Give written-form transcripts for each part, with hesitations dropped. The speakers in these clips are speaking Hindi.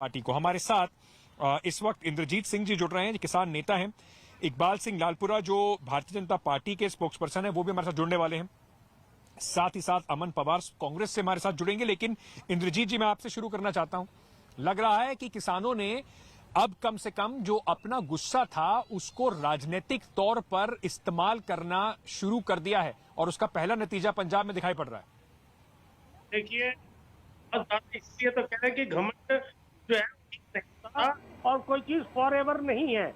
पार्टी को। हमारे साथ इस वक्त इंद्रजीत सिंह जी जुड़ रहे हैं, किसान नेता हैं। इकबाल सिंह लालपुरा जो भारतीय जनता पार्टी के स्पोक्स पर्सन है, वो भी हमारे साथ जुड़ने वाले हैं। साथ ही साथ अमन पवार कांग्रेस से हमारे साथ जुड़ेंगे। लेकिन इंद्रजीत जी, मैं आपसे शुरू करना चाहता हूं। लग रहा है कि किसानों ने अब कम से कम जो अपना गुस्सा था उसको राजनीतिक तौर पर इस्तेमाल करना शुरू कर दिया है और उसका पहला नतीजा पंजाब में दिखाई पड़ रहा है। देखिए, इसलिए तो कह रहे हैं कि घमंड जो है और कोई चीज फॉर एवर नहीं है।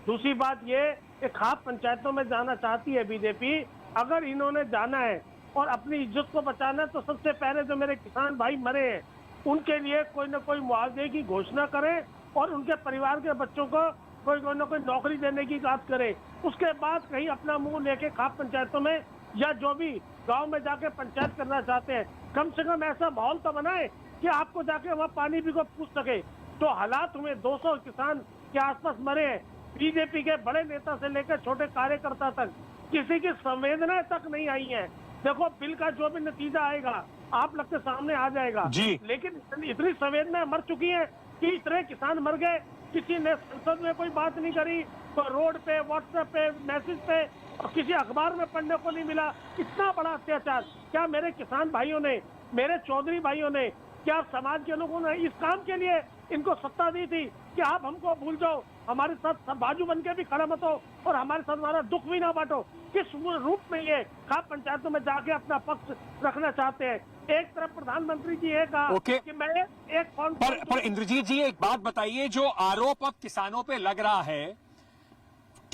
दूसरी बात ये कि खाप पंचायतों में जाना चाहती है बीजेपी। अगर इन्होंने जाना है और अपनी इज्जत को बचाना है तो सबसे पहले जो मेरे किसान भाई मरे हैं उनके लिए कोई ना कोई मुआवजे की घोषणा करें और उनके परिवार के बच्चों को कोई ना कोई नौकरी देने की बात करे। उसके बाद कहीं अपना मुंह लेके खाप पंचायतों में या जो भी गांव में जाके पंचायत करना चाहते हैं, कम से कम ऐसा माहौल तो बनाए कि आपको जाके वहाँ पानी भी को पूछ सके। तो हालात हुए 200 किसान के आसपास मरे हैं। बीजेपी के बड़े नेता से लेकर छोटे कार्यकर्ता तक किसी की संवेदनाएं तक नहीं आई है। देखो, बिल का जो भी नतीजा आएगा आप लोग के सामने आ जाएगा जी। लेकिन इतनी संवेदनाएं मर चुकी है कि इतने किसान मर गए, किसी ने संसद में कोई बात नहीं करी, तो रोड पे, व्हाट्सएप पे, मैसेज पे और किसी अखबार में पढ़ने को नहीं मिला। इतना बड़ा अत्याचार क्या मेरे किसान भाइयों ने, मेरे चौधरी भाइयों ने, क्या समाज के लोगों ने इस काम के लिए इनको सत्ता दी थी कि आप हमको भूल जाओ, हमारे साथ बाजू बन के भी खड़ा मत हो और हमारे साथ हमारा दुख भी ना बांटो? किस रूप में ये खाप पंचायतों में जाके अपना पक्ष रखना चाहते हैं? एक तरफ प्रधानमंत्री जी ये कहा कि मैं एक फोन पर इंद्रजीत जी, एक बात बताइए, जो आरोप अब किसानों पे लग रहा है,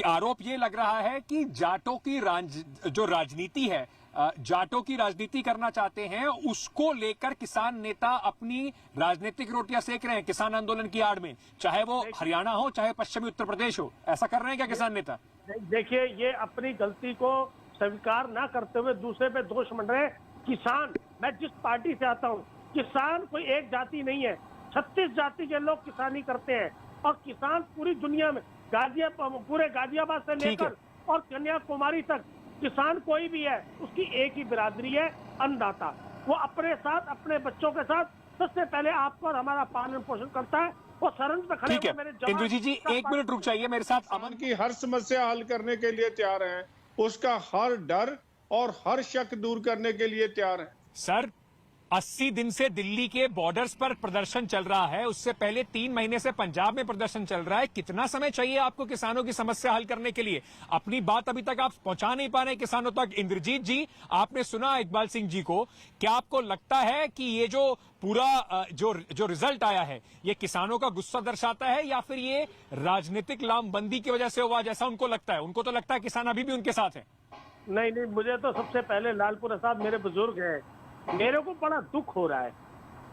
आरोप ये लग रहा है कि जाटों की जो राजनीति है, जाटों की राजनीति करना चाहते हैं, उसको लेकर किसान नेता अपनी राजनीतिक रोटियां सेक रहे हैं किसान आंदोलन की आड़ में, चाहे वो हरियाणा हो चाहे पश्चिमी उत्तर प्रदेश हो। ऐसा कर रहे हैं क्या किसान नेता? देखिए, ये अपनी गलती को स्वीकार ना करते हुए दूसरे पे दोष मंड रहे हैं। किसान, मैं जिस पार्टी से आता हूँ, किसान कोई एक जाति नहीं है, 36 जाति के लोग किसानी करते हैं और किसान पूरी दुनिया में पूरे गाजियाबाद से लेकर और कन्याकुमारी तक किसान कोई भी है उसकी एक ही बिरादरी है, अन्नदाता। वो अपने साथ अपने बच्चों के साथ सबसे पहले आपको और हमारा पालन पोषण करता है। वो सरहद पे खड़े हुए मेरे जवान। इंद्रजीत जी, एक मिनट रुक जाइए मेरे साथ। अमन की हर समस्या हल करने के लिए तैयार हैं, उसका हर डर और हर शक दूर करने के लिए तैयार हैं। सर, 80 दिन से दिल्ली के बॉर्डर्स पर प्रदर्शन चल रहा है, उससे पहले 3 महीने से पंजाब में प्रदर्शन चल रहा है। कितना समय चाहिए आपको किसानों की समस्या हल करने के लिए? अपनी बात अभी तक आप पहुंचा नहीं पा रहे किसानों तक। इंद्रजीत जी, आपने सुना इकबाल सिंह जी को, क्या आपको लगता है कि ये जो पूरा जो रिजल्ट आया है ये किसानों का गुस्सा दर्शाता है या फिर ये राजनीतिक लामबंदी की वजह से हुआ, जैसा उनको लगता है? उनको तो लगता है किसान अभी भी उनके साथ है। नहीं, मुझे तो सबसे पहले लालपुरा साहब मेरे बुजुर्ग हैं, मेरे को बड़ा दुख हो रहा है।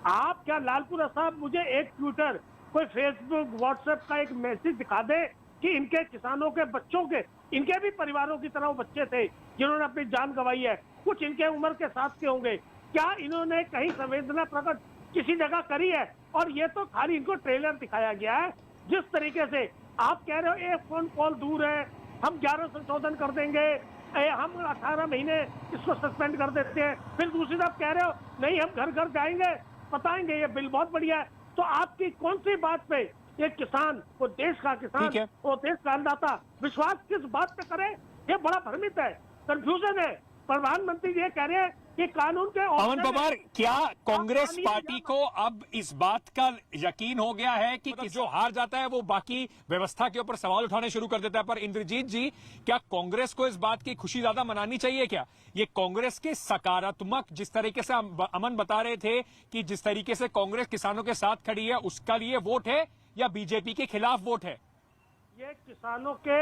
आप क्या लालपुरा साहब मुझे एक ट्विटर, कोई फेसबुक, व्हाट्सएप का एक मैसेज दिखा दे कि इनके किसानों के बच्चों के, इनके भी परिवारों की तरह बच्चे थे जिन्होंने अपनी जान गंवाई है, कुछ इनके उम्र के साथ के होंगे, क्या इन्होंने कहीं संवेदना प्रकट किसी जगह करी है? और ये तो खाली इनको ट्रेलर दिखाया गया है। जिस तरीके से आप कह रहे हो एक फोन कॉल दूर है, हम 11 संशोधन कर देंगे, हम 18 महीने इसको सस्पेंड कर देते हैं, फिर दूसरी तरफ कह रहे हो नहीं हम घर घर जाएंगे, बताएंगे ये बिल बहुत बढ़िया है। तो आपकी कौन सी बात पे ये किसान, वो देश का किसान, वो देश का अन्नदाता विश्वास किस बात पे करे? ये बड़ा भ्रमित है, कंफ्यूजन है। प्रधानमंत्री ये कह रहे हैं कि कानून के अमन पवार, क्या कांग्रेस पार्टी को अब इस बात का यकीन हो गया है कि जो हार जाता है वो बाकी व्यवस्था के ऊपर सवाल उठाने शुरू कर देता है? पर इंद्रजीत जी, क्या कांग्रेस को इस बात की खुशी ज्यादा मनानी चाहिए क्या? ये कांग्रेस के सकारात्मक, जिस तरीके से अमन बता रहे थे कि जिस तरीके से कांग्रेस किसानों के साथ खड़ी है, उसका लिए वोट है या बीजेपी के खिलाफ वोट है? ये किसानों के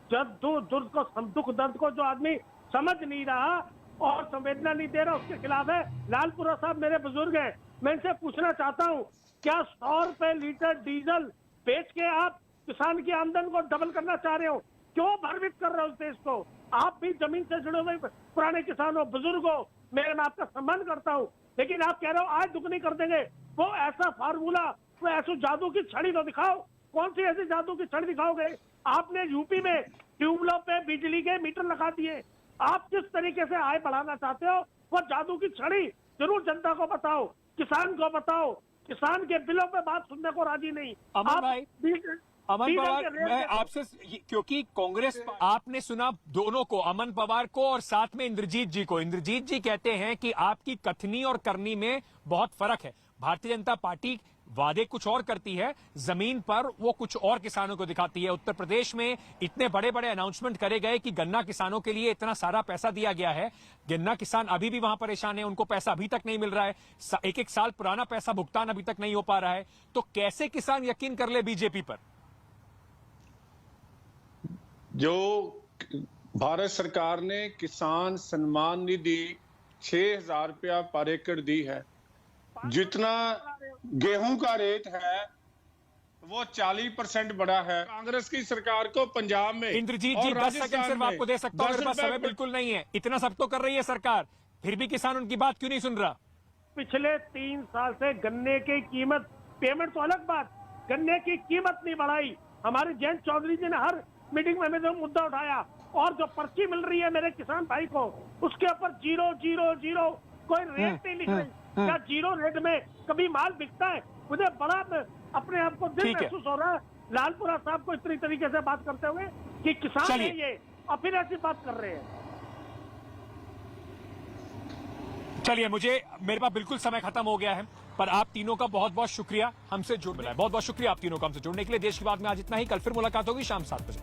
दुख दर्द को जो आदमी समझ नहीं रहा और संवेदना नहीं दे रहा, उसके खिलाफ है। लालपुरा साहब मेरे बुजुर्ग हैं, मैं इनसे पूछना चाहता हूँ, क्या 100 रुपए लीटर डीजल बेच के आप किसान की आमदन को डबल करना चाह रहे हो? क्यों भ्रमित कर रहे हो उस देश को? आप भी जमीन से जुड़े हुए पुराने किसान हो, बुजुर्ग हो, मैं आपका सम्मान करता हूँ, लेकिन आप कह रहे हो आज दुगनी कर देंगे। वो ऐसा फार्मूला, वो ऐसी जादू की छड़ी तो दिखाओ। कौन सी ऐसी जादू की छड़ी दिखाओगे? आपने यूपी में ट्यूबवेलों पे बिजली के मीटर लगा दिए। आप किस तरीके से आय बढ़ाना चाहते हो? वो जादू की छड़ी जरूर जनता को बताओ, किसान को बताओ, किसान के बिलों पे बात सुनने को राजी नहीं। अमन आप भाई, अमन डीजल पवार, के रेट मैं देखो। आपसे क्योंकि कांग्रेस, आपने सुना दोनों को, अमन पवार को और साथ में इंद्रजीत जी को। इंद्रजीत जी कहते हैं कि आपकी कथनी और करनी में बहुत फर्क है। भारतीय जनता पार्टी वादे कुछ और करती है, जमीन पर वो कुछ और किसानों को दिखाती है। उत्तर प्रदेश में इतने बड़े बड़े अनाउंसमेंट करे गए कि गन्ना किसानों के लिए इतना सारा पैसा दिया गया है, गन्ना किसान अभी भी वहां परेशान है, उनको पैसा अभी तक नहीं मिल रहा है, एक एक साल पुराना पैसा भुगतान अभी तक नहीं हो पा रहा है। तो कैसे किसान यकीन कर ले बीजेपी पर? जो भारत सरकार ने किसान सम्मान निधि 6,000 रुपया पर एकड़ दी है, जितना गेहूं का रेट है वो 40% बढ़ा है। कांग्रेस की सरकार को पंजाब में इंद्रजीत जी और 10 सेकंड राजस्थान सिर्फ में आपको दे सकता हूं, मेरे पास 10 समय रुपए बिल्कुल नहीं है। इतना सब तो कर रही है सरकार, फिर भी किसान उनकी बात क्यों नहीं सुन रहा? पिछले 3 साल से गन्ने की कीमत, पेमेंट तो अलग बात, गन्ने की कीमत नहीं बढ़ाई। हमारे जयंत चौधरी जी ने हर मीटिंग में हमें जो मुद्दा उठाया, और जो पर्ची मिल रही है मेरे किसान भाई को, उसके ऊपर 000 कोई रेट नहीं लिख रही। क्या 0 रेट में कभी माल बिकता है? मुझे बड़ा अपने आप को दिल ठीक है। महसूस हो रहा है लालपुरा साहब को इतनी तरीके से बात करते हुए कि किसान है चलिए। ये, और फिर ऐसी बात कर रहे हैं। चलिए, मेरे पास बिल्कुल समय खत्म हो गया है, पर आप तीनों का बहुत बहुत शुक्रिया हमसे जुड़ मिला है। बहुत बहुत शुक्रिया आप तीनों का हमसे जुड़ने के लिए। देश की बात में आज इतना ही। कल फिर मुलाकात होगी शाम 7 बजे।